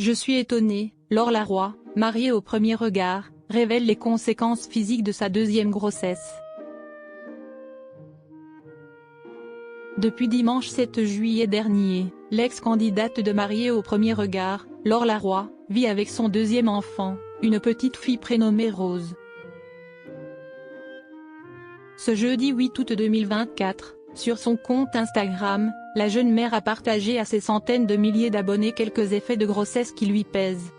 Je suis étonnée, Laure Laroy, mariée au premier regard, révèle les conséquences physiques de sa deuxième grossesse. Depuis dimanche 7 juillet dernier, l'ex-candidate de mariée au premier regard, Laure Laroy, vit avec son deuxième enfant, une petite fille prénommée Rose. Ce jeudi 8 août 2024, sur son compte Instagram, la jeune mère a partagé à ses centaines de milliers d'abonnés quelques effets de grossesse qui lui pèsent.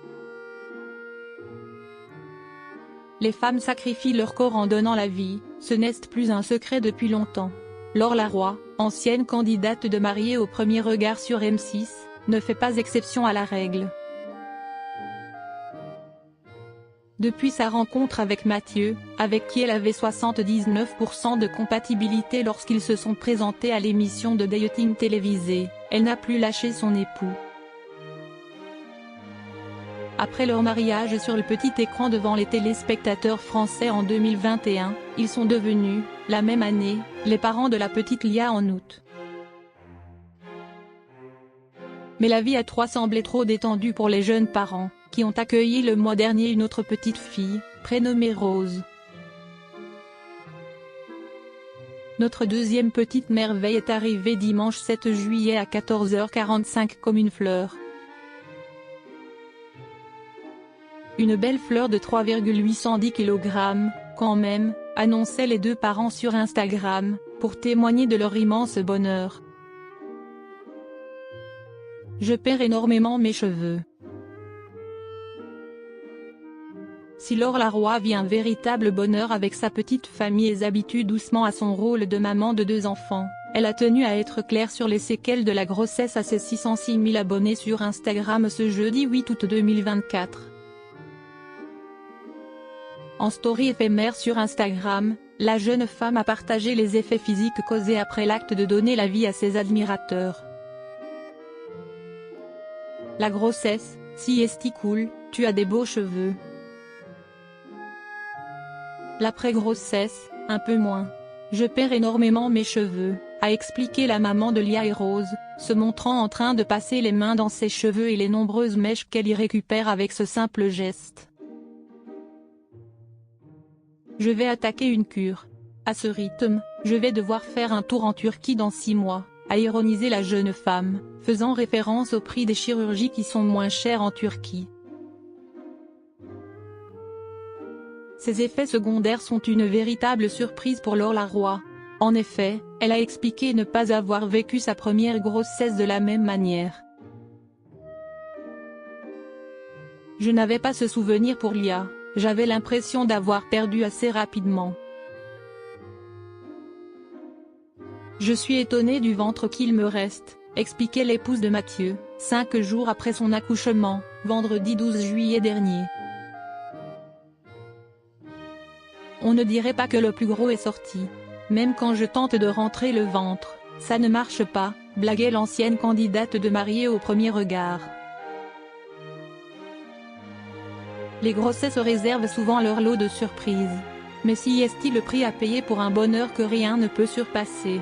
Les femmes sacrifient leur corps en donnant la vie, ce n'est plus un secret depuis longtemps. Laure Laroy, ancienne candidate de mariée au premier regard sur M6, ne fait pas exception à la règle. Depuis sa rencontre avec Mathieu, avec qui elle avait 79% de compatibilité lorsqu'ils se sont présentés à l'émission de dating télévisée, elle n'a plus lâché son époux. Après leur mariage sur le petit écran devant les téléspectateurs français en 2021, ils sont devenus, la même année, les parents de la petite Lia en août. Mais la vie à trois semblait trop détendue pour les jeunes parents, qui ont accueilli le mois dernier une autre petite fille, prénommée Rose. Notre deuxième petite merveille est arrivée dimanche 7 juillet à 14h45 comme une fleur. Une belle fleur de 3,810 kg, quand même, annonçaient les deux parents sur Instagram, pour témoigner de leur immense bonheur. Je perds énormément mes cheveux. Si Laure Laroy vit un véritable bonheur avec sa petite famille et s'habitue doucement à son rôle de maman de deux enfants, elle a tenu à être claire sur les séquelles de la grossesse à ses 606 000 abonnés sur Instagram ce jeudi 8 août 2024. En story éphémère sur Instagram, la jeune femme a partagé les effets physiques causés après l'acte de donner la vie à ses admirateurs. La grossesse, si est cool, tu as des beaux cheveux. L'après-grossesse, un peu moins. Je perds énormément mes cheveux, a expliqué la maman de Lia et Rose, se montrant en train de passer les mains dans ses cheveux et les nombreuses mèches qu'elle y récupère avec ce simple geste. Je vais attaquer une cure. À ce rythme, je vais devoir faire un tour en Turquie dans 6 mois, a ironisé la jeune femme, faisant référence au prix des chirurgies qui sont moins chers en Turquie. Ces effets secondaires sont une véritable surprise pour Laure Laroy. En effet, elle a expliqué ne pas avoir vécu sa première grossesse de la même manière. Je n'avais pas ce souvenir pour Lia, j'avais l'impression d'avoir perdu assez rapidement. Je suis étonnée du ventre qu'il me reste, expliquait l'épouse de Mathieu, 5 jours après son accouchement, vendredi 12 juillet dernier. On ne dirait pas que le plus gros est sorti. Même quand je tente de rentrer le ventre, ça ne marche pas, blaguait l'ancienne candidate de mariée au premier regard. Les grossesses réservent souvent leur lot de surprises. Mais si est-il le prix à payer pour un bonheur que rien ne peut surpasser?